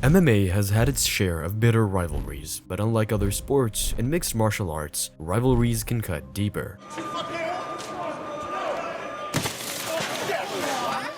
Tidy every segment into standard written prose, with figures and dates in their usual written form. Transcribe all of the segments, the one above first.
MMA has had its share of bitter rivalries, but unlike other sports, in mixed martial arts, rivalries can cut deeper.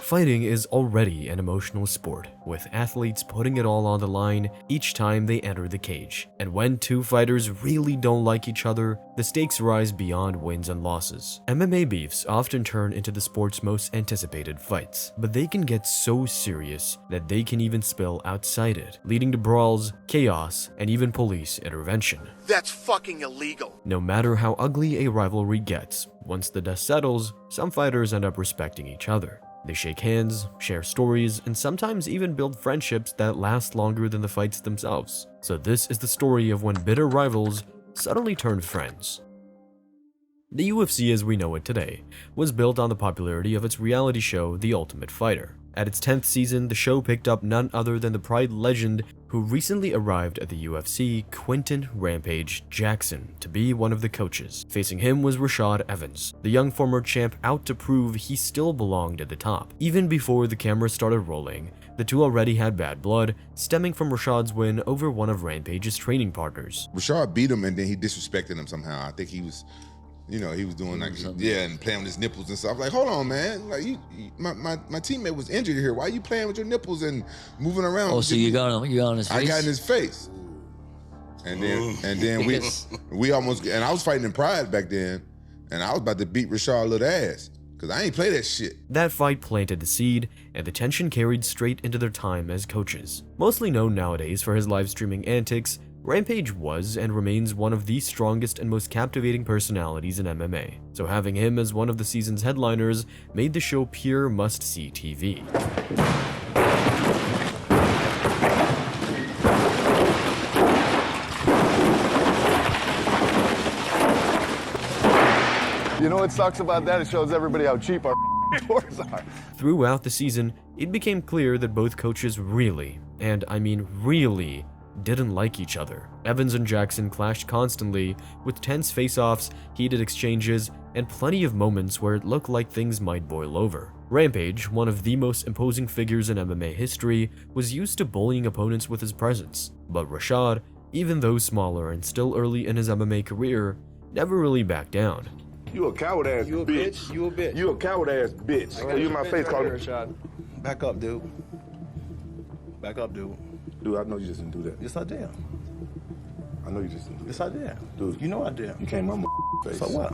Fighting is already an emotional sport, with athletes putting it all on the line each time they enter the cage. And when two fighters really don't like each other, the stakes rise beyond wins and losses. MMA beefs often turn into the sport's most anticipated fights, but they can get so serious that they can even spill outside it, leading to brawls, chaos, and even police intervention. That's fucking illegal. No matter how ugly a rivalry gets, once the dust settles, some fighters end up respecting each other. They shake hands, share stories, and sometimes even build friendships that last longer than the fights themselves. So this is the story of when bitter rivals suddenly turned friends. The UFC as we know it today was built on the popularity of its reality show, The Ultimate Fighter. At its 10th season, the show picked up none other than the Pride legend who recently arrived at the UFC, Quinton "Rampage" Jackson, to be one of the coaches. Facing him was Rashad Evans, the young former champ out to prove he still belonged at the top. Even before the camera started rolling, the two already had bad blood, stemming from Rashad's win over one of Rampage's training partners. Rashad beat him and then he disrespected him somehow. I think he was, he was doing like, and playing with his nipples and stuff. Like, hold on, man. Like, my teammate was injured here. Why are you playing with your nipples and moving around? Oh, so you got on his face? I got in his face. And then we almost, and I was fighting in Pride back then, and I was about to beat Rashad little ass, because I ain't play that shit. That fight planted the seed, and the tension carried straight into their time as coaches. Mostly known nowadays for his live streaming antics, Rampage was and remains one of the strongest and most captivating personalities in MMA, so having him as one of the season's headliners made the show pure must-see TV. You know what sucks about that? It shows everybody how cheap our doors are. Throughout the season, it became clear that both coaches really, and I mean really, didn't like each other. Evans and Jackson clashed constantly, with tense face-offs, heated exchanges, and plenty of moments where it looked like things might boil over. Rampage, one of the most imposing figures in MMA history, was used to bullying opponents with his presence. But Rashad, even though smaller and still early in his MMA career, never really backed down. You a coward ass You a bitch. You a bitch. You a coward ass bitch. You in my face calling Rashad. Back up, dude. Back up, dude. Dude, I know you just didn't do that. Yes, I did. I know you just didn't do that. Yes, I did. Dude, You know I did. you came on my face. So what?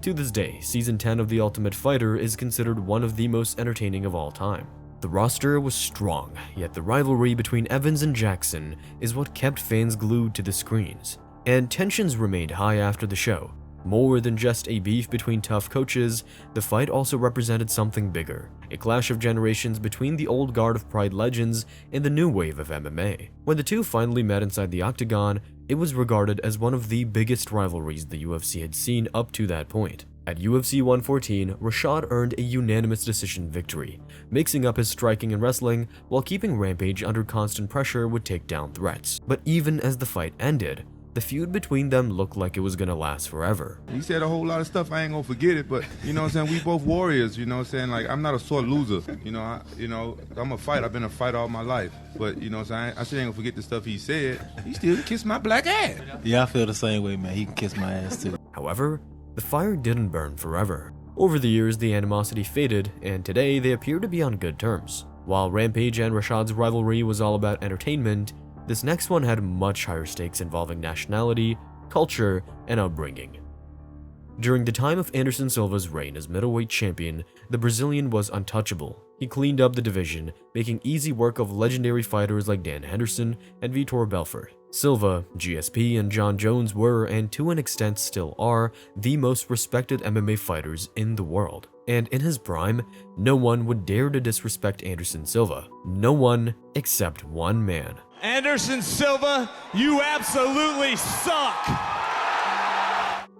To this day, Season 10 of The Ultimate Fighter is considered one of the most entertaining of all time. The roster was strong, yet the rivalry between Evans and Jackson is what kept fans glued to the screens. And tensions remained high after the show. More than just a beef between tough coaches, the fight also represented something bigger, a clash of generations between the old guard of Pride legends and the new wave of MMA. When the two finally met inside the octagon, it was regarded as one of the biggest rivalries the UFC had seen up to that point. At UFC 114, Rashad earned a unanimous decision victory, mixing up his striking and wrestling while keeping Rampage under constant pressure with takedown threats. But even as the fight ended, the feud between them looked like it was gonna last forever. He said a whole lot of stuff, I ain't gonna forget it, but you know what I'm saying, we both warriors, you know what I'm saying, like I'm not a sore loser, I'm a fighter, I've been a fighter all my life, but you know what I'm saying, I still ain't gonna forget the stuff he said. He still kissed my black ass. Yeah, I feel the same way, man. He can kiss my ass too. However, the fire didn't burn forever. Over the years, the animosity faded, and today they appear to be on good terms. While Rampage and Rashad's rivalry was all about entertainment, this next one had much higher stakes involving nationality, culture, and upbringing. During the time of Anderson Silva's reign as middleweight champion, the Brazilian was untouchable. He cleaned up the division, making easy work of legendary fighters like Dan Henderson and Vitor Belfort. Silva, GSP, and John Jones were, and to an extent still are, the most respected MMA fighters in the world. And in his prime, no one would dare to disrespect Anderson Silva. No one except one man. Anderson Silva, you absolutely suck!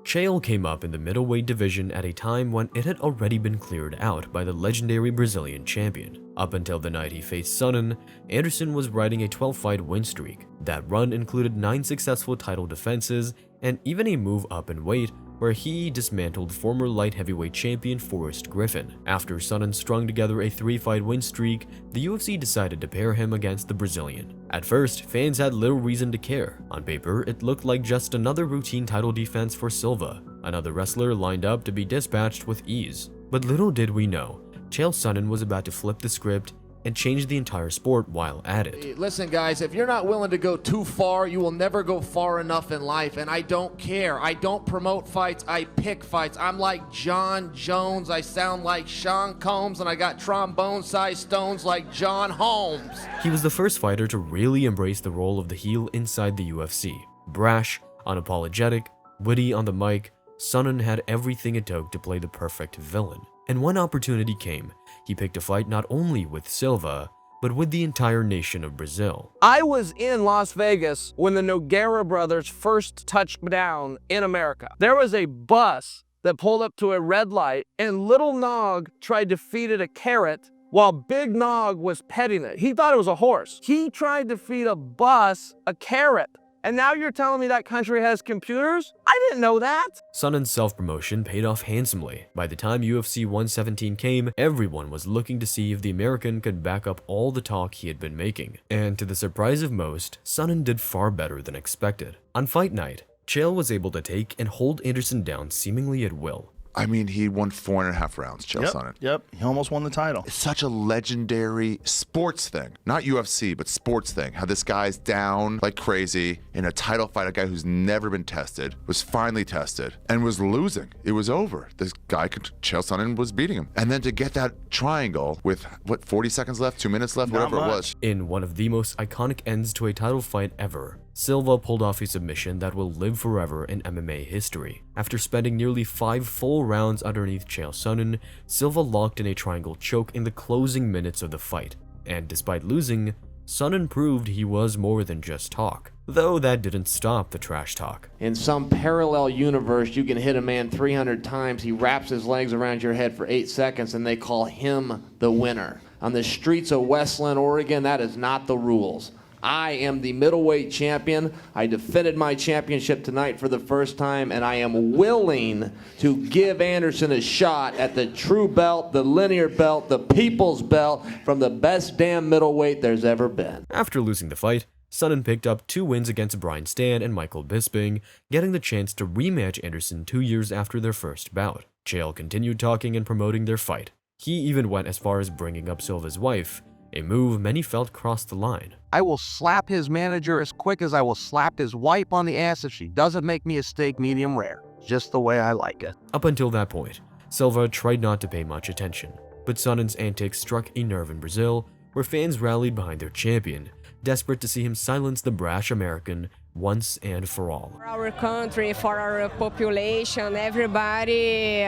Chael came up in the middleweight division at a time when it had already been cleared out by the legendary Brazilian champion. Up until the night he faced Sonnen, Anderson was riding a 12-fight win streak. That run included 9 successful title defenses and even a move up in weight where he dismantled former light heavyweight champion Forrest Griffin. After Sonnen strung together a 3-fight win streak, the UFC decided to pair him against the Brazilian. At first, fans had little reason to care. On paper, it looked like just another routine title defense for Silva, another wrestler lined up to be dispatched with ease. But little did we know, Chael Sonnen was about to flip the script and change the entire sport while at it. Listen, guys, if you're not willing to go too far, you will never go far enough in life, and I don't care. I don't promote fights, I pick fights. I'm like John Jones, I sound like Sean Combs, and I got trombone-sized stones like John Holmes. He was the first fighter to really embrace the role of the heel inside the UFC. Brash, unapologetic, witty on the mic, Sonnen had everything it took to play the perfect villain. And when opportunity came, he picked a fight not only with Silva, but with the entire nation of Brazil. I was in Las Vegas when the Nogueira brothers first touched down in America. There was a bus that pulled up to a red light, and Little Nog tried to feed it a carrot while Big Nog was petting it. He thought it was a horse. He tried to feed a bus a carrot. And now you're telling me that country has computers? I didn't know that. Sonnen's self-promotion paid off handsomely. By the time UFC 117 came, everyone was looking to see if the American could back up all the talk he had been making. And to the surprise of most, Sonnen did far better than expected. On fight night, Chael was able to take and hold Anderson down seemingly at will. I mean, he won 4.5 rounds, Chael Sonnen. Yep, he almost won the title. It's such a legendary sports thing. Not UFC, but sports thing. How this guy's down like crazy in a title fight, a guy who's never been tested, was finally tested, and was losing. It was over. This guy, Chael Sonnen, was beating him. And then to get that triangle with, what, 40 seconds left, 2 minutes left, whatever it was. In one of the most iconic ends to a title fight ever, Silva pulled off a submission that will live forever in MMA history. After spending nearly 5 full rounds underneath Chael Sonnen, Silva locked in a triangle choke in the closing minutes of the fight. And despite losing, Sonnen proved he was more than just talk. Though that didn't stop the trash talk. In some parallel universe, you can hit a man 300 times, he wraps his legs around your head for 8 seconds, and they call him the winner. On the streets of Westland, Oregon, that is not the rules. I am the middleweight champion. I defended my championship tonight for the first time, and I am willing to give Anderson a shot at the true belt, the linear belt, the people's belt, from the best damn middleweight there's ever been. After losing the fight, Sonnen picked up 2 wins against Brian Stann and Michael Bisping, getting the chance to rematch Anderson 2 years after their first bout. Chael continued talking and promoting their fight. He even went as far as bringing up Silva's wife, a move many felt crossed the line. I will slap his manager as quick as I will slap his wife on the ass if she doesn't make me a steak medium rare. Just the way I like it. Up until that point, Silva tried not to pay much attention, but Sonnen's antics struck a nerve in Brazil, where fans rallied behind their champion, desperate to see him silence the brash American once and for all. For our country, for our population, everybody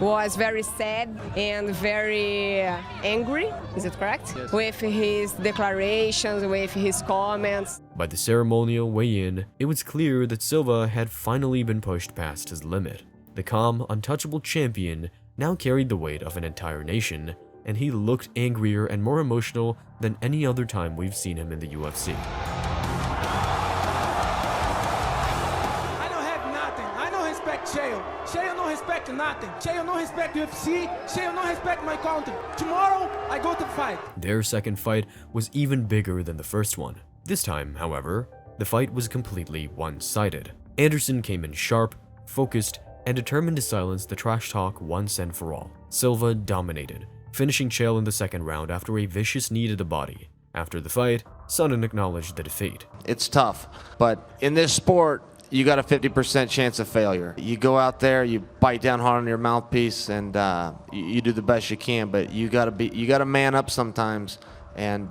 was very sad and very angry, is it correct? Yes. With his declarations, with his comments. By the ceremonial weigh-in, it was clear that Silva had finally been pushed past his limit. The calm, untouchable champion now carried the weight of an entire nation, and he looked angrier and more emotional than any other time we've seen him in the UFC. Chael no respect nothing. Chael no respect UFC. Chael no respect my country. Tomorrow, I go to fight. Their second fight was even bigger than the first one. This time, however, the fight was completely one-sided. Anderson came in sharp, focused, and determined to silence the trash talk once and for all. Silva dominated, finishing Chael in the second round after a vicious knee to the body. After the fight, Sonnen acknowledged the defeat. It's tough, but in this sport, you got a 50% chance of failure. You go out there, you bite down hard on your mouthpiece, and you do the best you can. But you gotta man up sometimes, and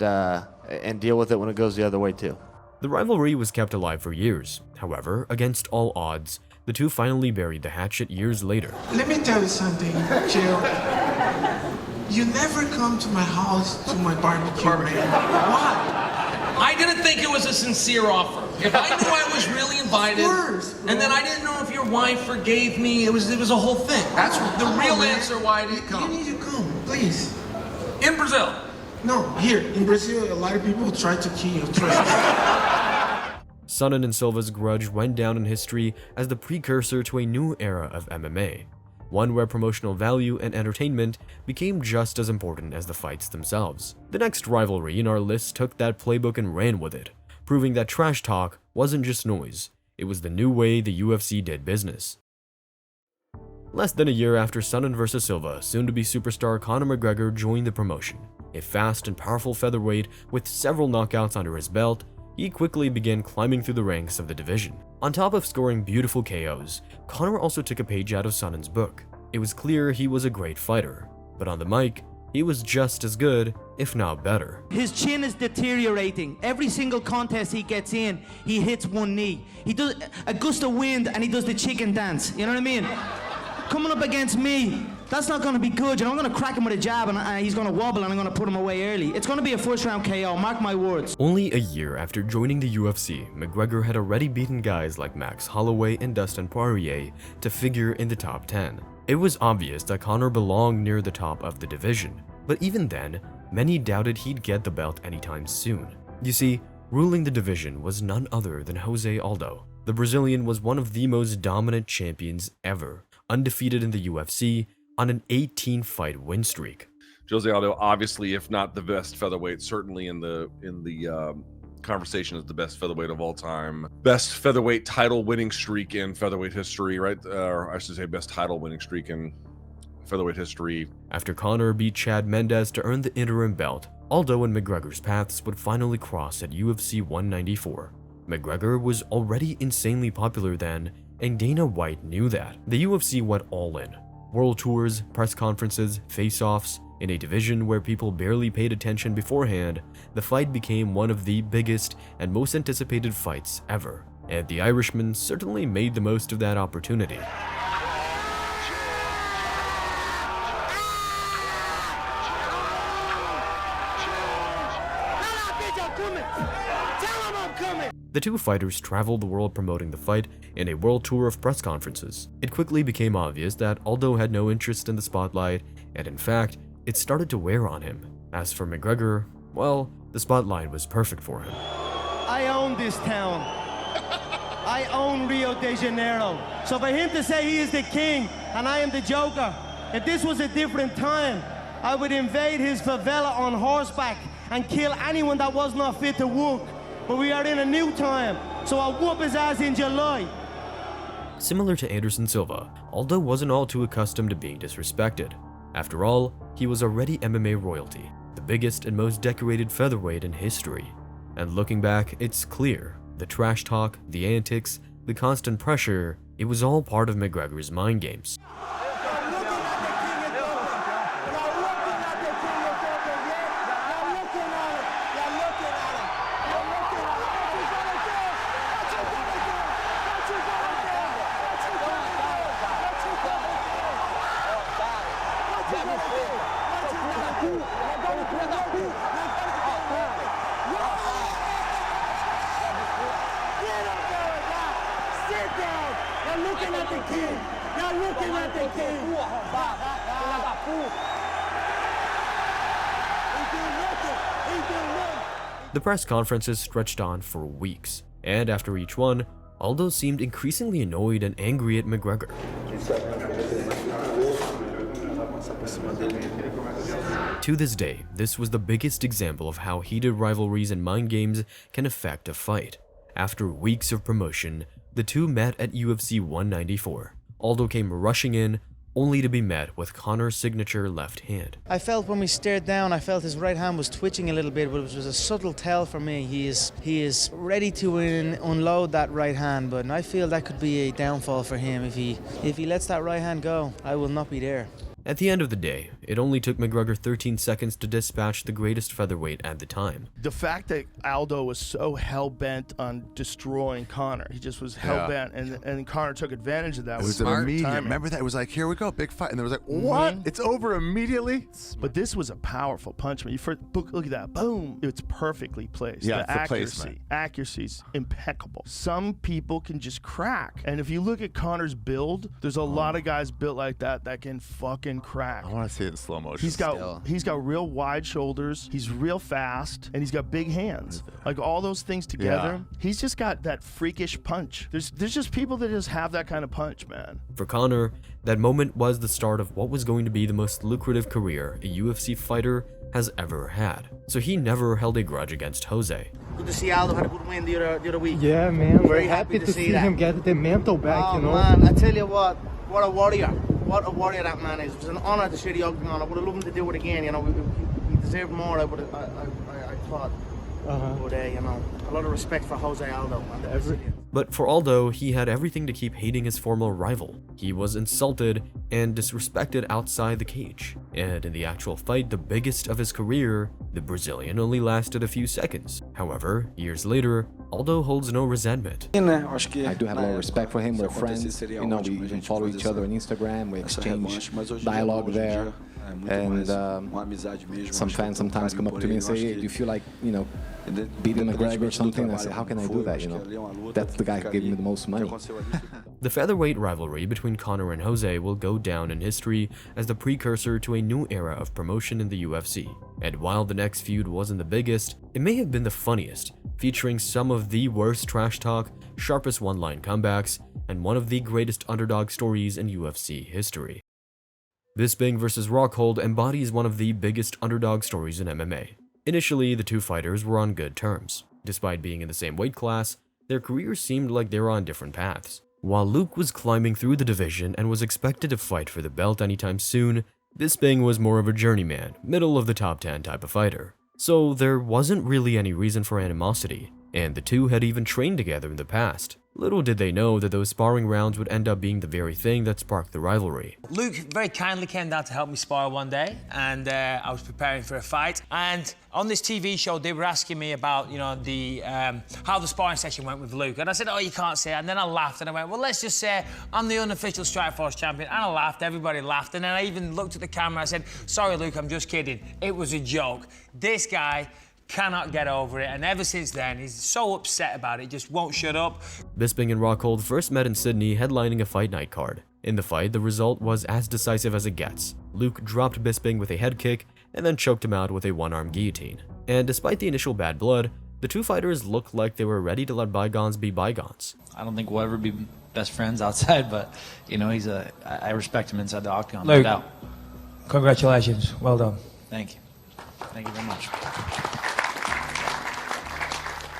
deal with it when it goes the other way too. The rivalry was kept alive for years. However, against all odds, the two finally buried the hatchet years later. Let me tell you something, Chael. You never come to my house to my barbecue, man. Why? I didn't think it was a sincere offer. If I knew I was really invited, and then I didn't know if your wife forgave me, it was a whole thing. That's the real answer why I didn't come. You need to come, please. In Brazil? No, here in Brazil, a lot of people try to kill you. Trust me. Sonnen and Silva's grudge went down in history as the precursor to a new era of MMA, one where promotional value and entertainment became just as important as the fights themselves. The next rivalry in our list took that playbook and ran with it, proving that trash talk wasn't just noise, it was the new way the UFC did business. Less than a year after Sonnen vs. Silva, soon-to-be superstar Conor McGregor joined the promotion. A fast and powerful featherweight with several knockouts under his belt, he quickly began climbing through the ranks of the division. On top of scoring beautiful KOs, Conor also took a page out of Sonnen's book. It was clear he was a great fighter, but on the mic, he was just as good, if not better. His chin is deteriorating. Every single contest he gets in, he hits one knee. He does a gust of wind and he does the chicken dance. You know what I mean? Coming up against me, that's not going to be good. You know, I'm going to crack him with a jab and he's going to wobble and I'm going to put him away early. It's going to be a first-round KO, mark my words. Only a year after joining the UFC, McGregor had already beaten guys like Max Holloway and Dustin Poirier to figure in the top 10. It was obvious that Conor belonged near the top of the division, but even then, many doubted he'd get the belt anytime soon. You see, ruling the division was none other than Jose Aldo. The Brazilian was one of the most dominant champions ever, undefeated in the UFC on an 18-fight win streak. Jose Aldo, obviously, if not the best featherweight, certainly in the conversation as the best featherweight of all time. Best featherweight title winning streak in featherweight history, right? Or I should say best title winning streak in featherweight history. After Conor beat Chad Mendes to earn the interim belt, Aldo and McGregor's paths would finally cross at UFC 194. McGregor was already insanely popular then, and Dana White knew that. The UFC went all in. World tours, press conferences, face-offs. In a division where people barely paid attention beforehand, the fight became one of the biggest and most anticipated fights ever, and the Irishman certainly made the most of that opportunity. The two fighters traveled the world promoting the fight in a world tour of press conferences. It quickly became obvious that Aldo had no interest in the spotlight, and in fact, it started to wear on him. As for McGregor, well, the spotlight was perfect for him. I own this town. I own Rio de Janeiro. So for him to say he is the king and I am the joker, if this was a different time, I would invade his favela on horseback and kill anyone that was not fit to walk. But we are in a new time, so I'll whoop his ass in July. Similar to Anderson Silva, Aldo wasn't all too accustomed to being disrespected. After all, he was already MMA royalty, the biggest and most decorated featherweight in history. And looking back, it's clear, the trash talk, the antics, the constant pressure, it was all part of McGregor's mind games. The press conferences stretched on for weeks, and after each one, Aldo seemed increasingly annoyed and angry at McGregor. To this day, this was the biggest example of how heated rivalries and mind games can affect a fight. After weeks of promotion, the two met at UFC 194. Aldo came rushing in, only to be met with Conor's signature left hand. I felt when we stared down, I felt his right hand was twitching a little bit, but it was a subtle tell for me. He is ready to unload that right hand, but I feel that could be a downfall for him. If he lets that right hand go, I will not be there. At the end of the day, it only took McGregor 13 seconds to dispatch the greatest featherweight at the time. The fact that Aldo was so hell-bent on destroying Conor, he just was hell-bent, and Conor took advantage of that. It was immediate. Timing. Remember that? It was like, here we go, big fight. And there was like, what? It's over immediately? But this was a powerful punch. When you first look at that, boom, it's perfectly placed. Yeah, the accuracy's impeccable. Some people can just crack. And if you look at Conor's build, there's a lot of guys built like that that can fucking skin crack. I want to see it in slow motion. He's got real wide shoulders. He's real fast, and he's got big hands. Like all those things together, he's just got that freakish punch. There's just people that just have that kind of punch, man. For Conor, that moment was the start of what was going to be the most lucrative career a UFC fighter has ever had. So he never held a grudge against Jose. Good to see Aldo had a good win the other week. Yeah, man. Very We're happy to see that. him get the mantle back, you know. Man, I tell you what a warrior. What a warrior that man is. It was an honor to share the octagon. I would have loved him to do it again, you know. We deserved more, I thought. But, you know, a lot of respect for Jose Aldo. But for Aldo, he had everything to keep hating his former rival. He was insulted and disrespected outside the cage. And in the actual fight, the biggest of his career, the Brazilian only lasted a few seconds. However, years later, Aldo holds no resentment. I do have a lot of respect for him. We're friends. You know, we even follow each other on Instagram. We exchange dialogue there. And some fans sometimes come up to me and say, hey, do you feel like, you know, beating McGregor or something? I say, how can I do that, you know? That's the guy who gave me the most money. The featherweight rivalry between Conor and Jose will go down in history as the precursor to a new era of promotion in the UFC. And while the next feud wasn't the biggest, it may have been the funniest, featuring some of the worst trash talk, sharpest one-line comebacks, and one of the greatest underdog stories in UFC history. Bisping vs. Rockhold embodies one of the biggest underdog stories in MMA. Initially, the two fighters were on good terms. Despite being in the same weight class, their careers seemed like they were on different paths. While Luke was climbing through the division and was expected to fight for the belt anytime soon, Bisping was more of a journeyman, middle of the top 10 type of fighter. So there wasn't really any reason for animosity, and the two had even trained together in the past. Little did they know that those sparring rounds would end up being the very thing that sparked the rivalry. Luke very kindly came down to help me spar one day, and I was preparing for a fight. And on this TV show, they were asking me about, you know, the how the sparring session went with Luke. And I said, oh, you can't say it. And then I laughed, and I went, well, let's just say I'm the unofficial Strikeforce champion. And I laughed, everybody laughed. And then I even looked at the camera, I said, sorry, Luke, I'm just kidding. It was a joke. This guy cannot get over it, and ever since then, he's so upset about it, just won't shut up. Bisping and Rockhold first met in Sydney headlining a fight night card. In the fight, the result was as decisive as it gets. Luke dropped Bisping with a head kick and then choked him out with a one-arm guillotine. And despite the initial bad blood, the two fighters looked like they were ready to let bygones be bygones. I don't think we'll ever be best friends outside, but, you know, I respect him inside the octagon, Luke, no doubt. Congratulations, well done. Thank you. Thank you very much.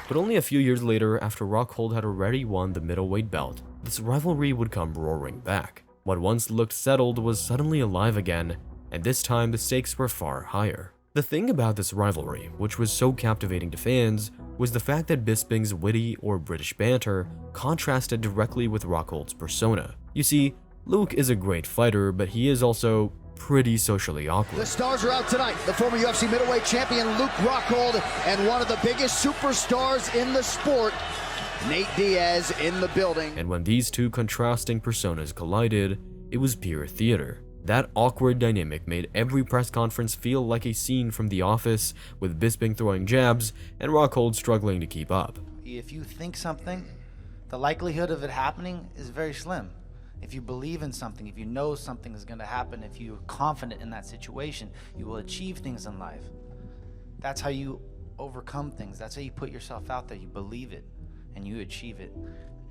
But only a few years later, after Rockhold had already won the middleweight belt, this rivalry would come roaring back. What once looked settled was suddenly alive again, and this time the stakes were far higher. The thing about this rivalry, which was so captivating to fans, was the fact that Bisping's witty or British banter contrasted directly with Rockhold's persona. You see, Luke is a great fighter, but he is also pretty socially awkward. The stars are out tonight. The former UFC middleweight champion Luke Rockhold and one of the biggest superstars in the sport, Nate Diaz, in the building. And when these two contrasting personas collided, it was pure theater. That awkward dynamic made every press conference feel like a scene from The Office, with Bisping throwing jabs and Rockhold struggling to keep up. If you think something, the likelihood of it happening is very slim. If you believe in something, if you know something is going to happen, if you're confident in that situation, you will achieve things in life. That's how you overcome things. That's how you put yourself out there. You believe it and you achieve it.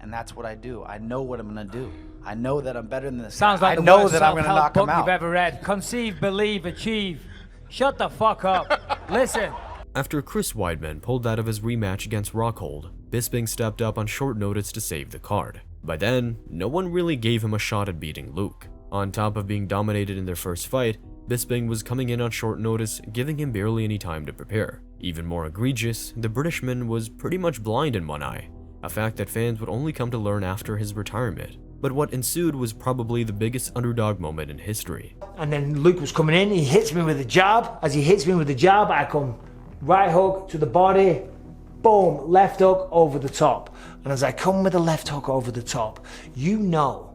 And that's what I do. I know what I'm going to do. I know that I'm better than this. Sounds like I the know worst that I'm going to knock him book out. you've ever read. Conceive, believe, achieve. Shut the fuck up. Listen. After Chris Weidman pulled out of his rematch against Rockhold, Bisping stepped up on short notice to save the card. By then, no one really gave him a shot at beating Luke. On top of being dominated in their first fight, Bisping was coming in on short notice, giving him barely any time to prepare. Even more egregious, the Britishman was pretty much blind in one eye, a fact that fans would only come to learn after his retirement. But what ensued was probably the biggest underdog moment in history. And then Luke was coming in, he hits me with a jab. As he hits me with the jab, I come right hook to the body, boom, left hook over the top. And as I come with the left hook over the top, you know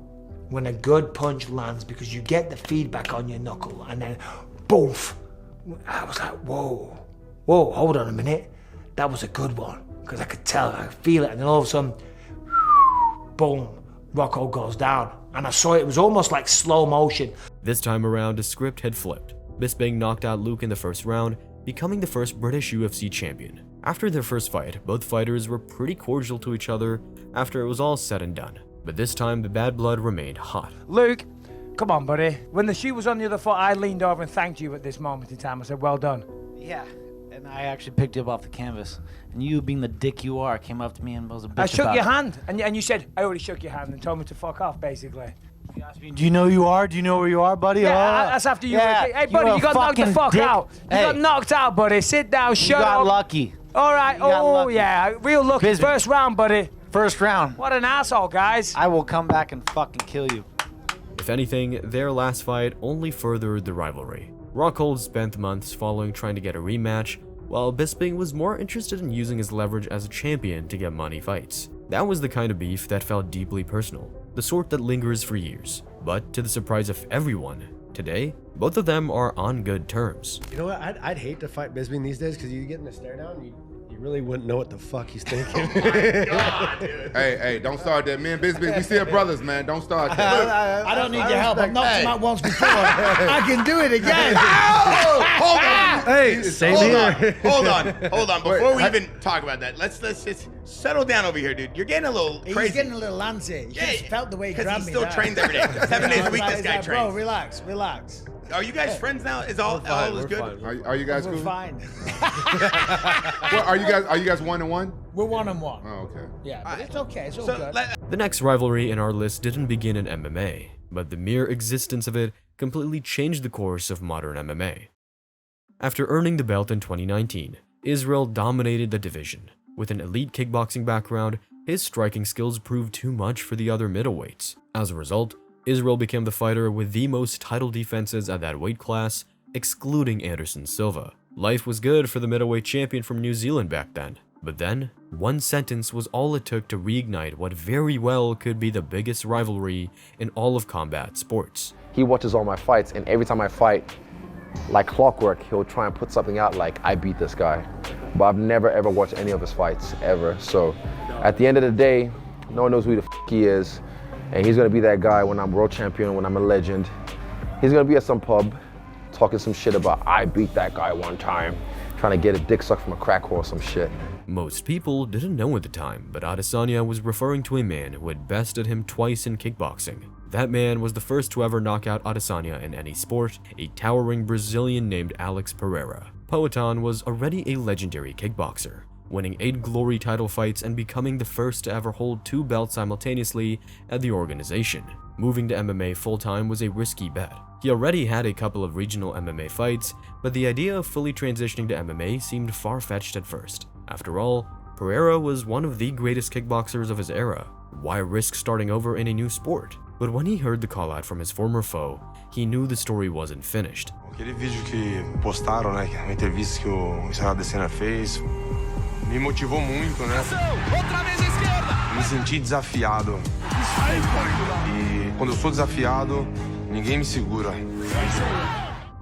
when a good punch lands because you get the feedback on your knuckle, and then boof. I was like, whoa, hold on a minute. That was a good one, because I could tell, I could feel it, and then all of a sudden, boom, Rockhold goes down. and I saw it was almost like slow motion. This time around, the script had flipped. Bisping knocked out Luke in the first round, becoming the first British UFC champion. After their first fight, both fighters were pretty cordial to each other after it was all said and done. But this time, the bad blood remained hot. Luke, come on, buddy. When the shoe was on the other foot, I leaned over and thanked you at this moment in time. I said, well done. Yeah, and I actually picked you up off the canvas. And you, being the dick you are, came up to me and was a bitch I shook about your it. hand, and you said, I already shook your hand and told me to fuck off, basically. You asked me, do you know who you are? Do you know where you are, buddy? Yeah, that's after you were... Hey, buddy, you got knocked the fuck out. You got knocked out, buddy. Sit down, shut up. You got lucky. All right, lucky. Yeah, real lucky. Bisping. First round, buddy. First round. What an asshole, guys. I will come back and fucking kill you. If anything, their last fight only furthered the rivalry. Rockhold spent months following trying to get a rematch, while Bisping was more interested in using his leverage as a champion to get money fights. That was the kind of beef that felt deeply personal, the sort that lingers for years. But to the surprise of everyone, today, both of them are on good terms. You know what? I'd hate to fight Bisping these days because you get in a stare down and you really wouldn't know what the fuck he's thinking. Oh my God, dude. Hey, don't start that. Me and Bisping, we still brothers, man. Don't start that. I don't need your help. I've knocked him out once before. I can do it again. Hold on. Hey, same here. Hold on. Before we even talk about that, let's just settle down over here, dude. You're getting a little crazy. He's getting a little antsy. You just felt the way he grabbed me. Because he still trains every day. 7 days a week, this guy trains. Bro, relax. Are you guys friends now? Is all is good? Are you guys cool? We're fine. Well, are you guys 1-1? We're 1-1. Oh, okay. Yeah, but it's okay. It's all good. The next rivalry in our list didn't begin in MMA, but the mere existence of it completely changed the course of modern MMA. After earning the belt in 2019, Israel dominated the division. With an elite kickboxing background, his striking skills proved too much for the other middleweights. As a result, Israel became the fighter with the most title defenses at that weight class, excluding Anderson Silva. Life was good for the middleweight champion from New Zealand back then. But then, one sentence was all it took to reignite what very well could be the biggest rivalry in all of combat sports. He watches all my fights, and every time I fight, like clockwork, he'll try and put something out like, I beat this guy. But I've never ever watched any of his fights, ever. So at the end of the day, no one knows who the f he is. And he's gonna be that guy when I'm world champion, when I'm a legend. He's gonna be at some pub, talking some shit about, I beat that guy one time, trying to get a dick sucked from a crack whore or some shit. Most people didn't know at the time, but Adesanya was referring to a man who had bested him twice in kickboxing. That man was the first to ever knock out Adesanya in any sport, a towering Brazilian named Alex Pereira. Poatan was already a legendary kickboxer, winning 8 glory title fights and becoming the first to ever hold 2 belts simultaneously at the organization. Moving to MMA full-time was a risky bet. He already had a couple of regional MMA fights, but the idea of fully transitioning to MMA seemed far-fetched at first. After all, Pereira was one of the greatest kickboxers of his era. Why risk starting over in a new sport? But when he heard the call-out from his former foe, he knew the story wasn't finished. Aquele vídeo que postaram, né, uma entrevista que o Adesanya fez, me motivou muito, né? Me senti desafiado. E quando eu sou desafiado, ninguém me segura.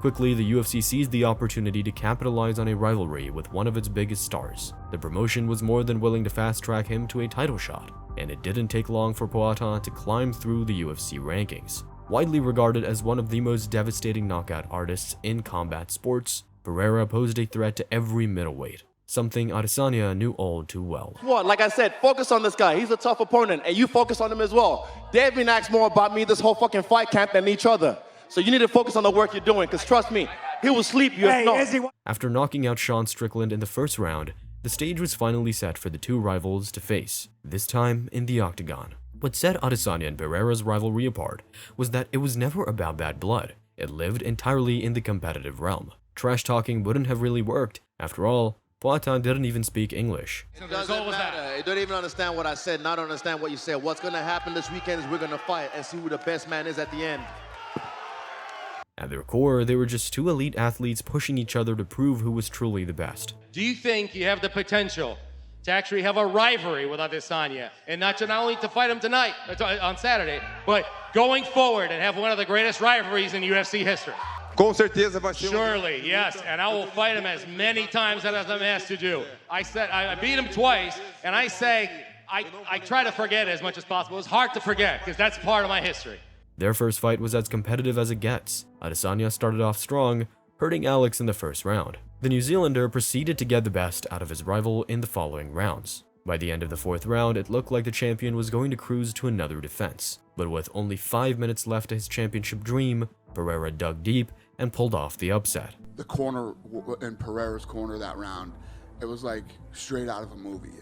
Quickly, the UFC seized the opportunity to capitalize on a rivalry with one of its biggest stars. The promotion was more than willing to fast-track him to a title shot, and it didn't take long for Poatan to climb through the UFC rankings. Widely regarded as one of the most devastating knockout artists in combat sports, Pereira posed a threat to every middleweight, something Adesanya knew all too well. What? Like I said, focus on this guy. He's a tough opponent, and you focus on him as well. They've been asked more about me this whole fucking fight camp than each other. So you need to focus on the work you're doing, because trust me, he will sleep you if not. After knocking out Sean Strickland in the first round, the stage was finally set for the two rivals to face, this time in the octagon. What set Adesanya and Pereira's rivalry apart was that it was never about bad blood. It lived entirely in the competitive realm. Trash talking wouldn't have really worked. After all, Poatan didn't even speak English. It doesn't matter. You don't even understand what I said, not understand what you said. What's going to happen this weekend is we're going to fight and see who the best man is at the end. At their core, they were just two elite athletes pushing each other to prove who was truly the best. Do you think you have the potential to actually have a rivalry with Adesanya, and not only to fight him tonight, on Saturday, but going forward and have one of the greatest rivalries in UFC history? Com certeza vai ser. Surely, yes, and I will fight him as many times as I'm asked to do. I beat him twice, and I say I try to forget as much as possible. It's hard to forget because that's part of my history. Their first fight was as competitive as it gets. Adesanya started off strong, hurting Alex in the first round. The New Zealander proceeded to get the best out of his rival in the following rounds. By the end of the fourth round, it looked like the champion was going to cruise to another defense. But with only 5 minutes left to his championship dream, Pereira dug deep and pulled off the upset. The corner in Pereira's corner that round, it was like straight out of a movie.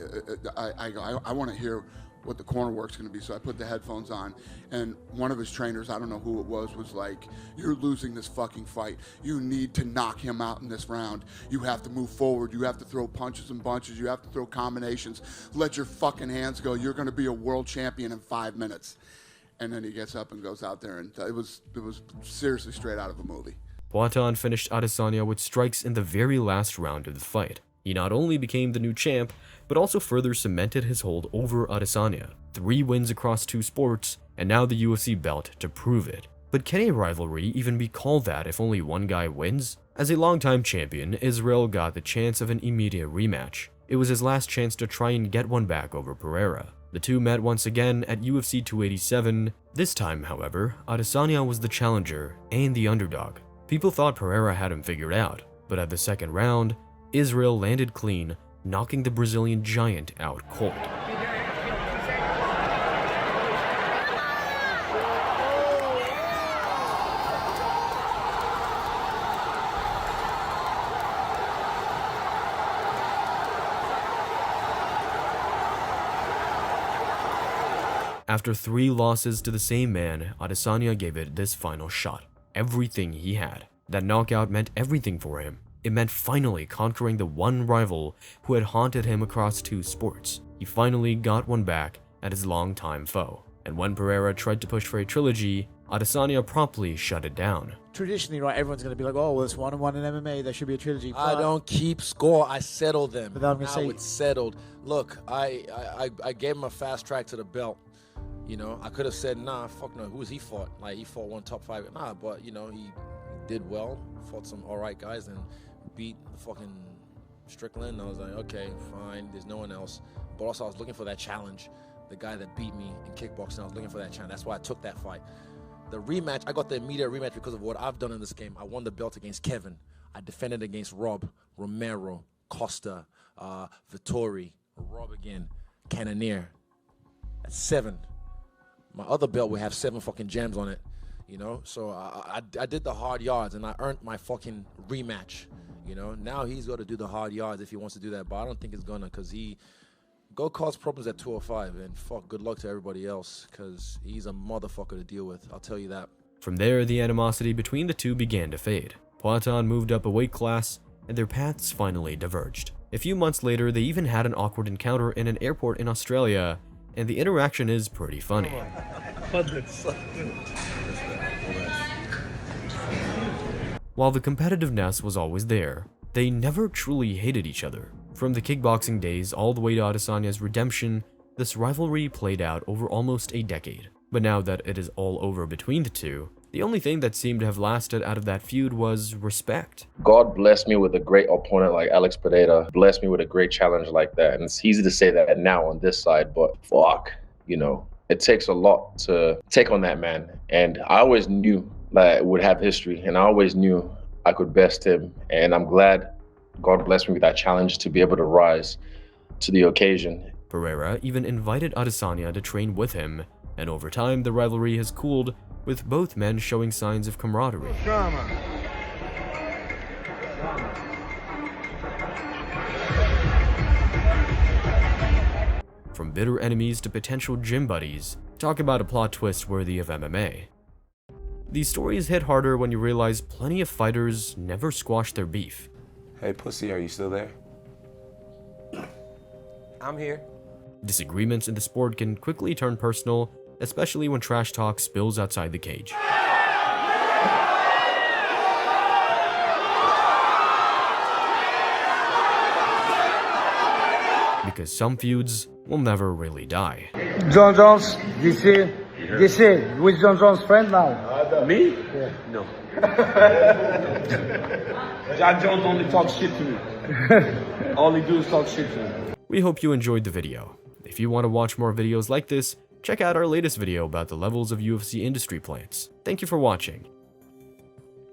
I want to hear what the corner work's going to be, so I put the headphones on, and one of his trainers, I don't know who it was like, "You're losing this fucking fight. You need to knock him out in this round. You have to move forward. You have to throw punches and bunches. You have to throw combinations. Let your fucking hands go. You're going to be a world champion in 5 minutes." And then he gets up and goes out there, and it was seriously straight out of a movie. Poatan finished Adesanya with strikes in the very last round of the fight. He not only became the new champ, but also further cemented his hold over Adesanya. 3 wins across 2 sports, and now the UFC belt to prove it. But can a rivalry even be called that if only one guy wins? As a longtime champion, Israel got the chance of an immediate rematch. It was his last chance to try and get one back over Pereira. The two met once again at UFC 287. This time, however, Adesanya was the challenger and the underdog. People thought Pereira had him figured out, but at the second round, Israel landed clean, knocking the Brazilian giant out cold. After 3 losses to the same man, Adesanya gave it this final shot. Everything he had. That knockout meant everything for him. It meant finally conquering the one rival who had haunted him across 2 sports. He finally got one back at his longtime foe. And when Pereira tried to push for a trilogy, Adesanya promptly shut it down. Traditionally, right, everyone's going to be like, oh, well, it's 1-1 in MMA, there should be a trilogy. I don't keep score, I settle them. But I'm gonna now say, it's settled. Look, I gave him a fast track to the belt. You know, I could have said, nah, fuck no, who has he fought? Like, he fought one top 5. Nah, but, you know, he did well, fought some all right guys, and beat fucking Strickland. I was like, okay, fine, there's no one else. But also, I was looking for that challenge. The guy that beat me in kickboxing, I was looking for that challenge. That's why I took that fight. The rematch, I got the immediate rematch because of what I've done in this game. I won the belt against Kevin. I defended against Rob, Romero, Costa, Vittori, Rob again, Cannonier. That's 7. My other belt would have 7 fucking gems on it, you know? So I did the hard yards, and I earned my fucking rematch, you know? Now he's got to do the hard yards if he wants to do that, but I don't think he's gonna, because he go cause problems at 205, and fuck, good luck to everybody else, because he's a motherfucker to deal with, I'll tell you that. From there, the animosity between the two began to fade. Poatan moved up a weight class, and their paths finally diverged. A few months later, they even had an awkward encounter in an airport in Australia, and the interaction is pretty funny. While the competitiveness was always there, they never truly hated each other. From the kickboxing days all the way to Adesanya's redemption, this rivalry played out over almost a decade. But now that it is all over between the two, the only thing that seemed to have lasted out of that feud was respect. God blessed me with a great opponent like Alex Pereira, blessed me with a great challenge like that. And it's easy to say that now on this side, but fuck, you know, it takes a lot to take on that man. And I always knew that it would have history, and I always knew I could best him. And I'm glad God blessed me with that challenge to be able to rise to the occasion. Pereira even invited Adesanya to train with him, and over time the rivalry has cooled, with both men showing signs of camaraderie. From bitter enemies to potential gym buddies, talk about a plot twist worthy of MMA. These stories hit harder when you realize plenty of fighters never squash their beef. Hey pussy, are you still there? I'm here. Disagreements in the sport can quickly turn personal, especially when trash talk spills outside the cage. Because some feuds will never really die. John Jones, DC, with John Jones' friend now. Me? Yeah. No. John Jones only talks shit to me. All he do is talk shit to me. We hope you enjoyed the video. If you want to watch more videos like this, check out our latest video about the levels of UFC industry plants. Thank you for watching.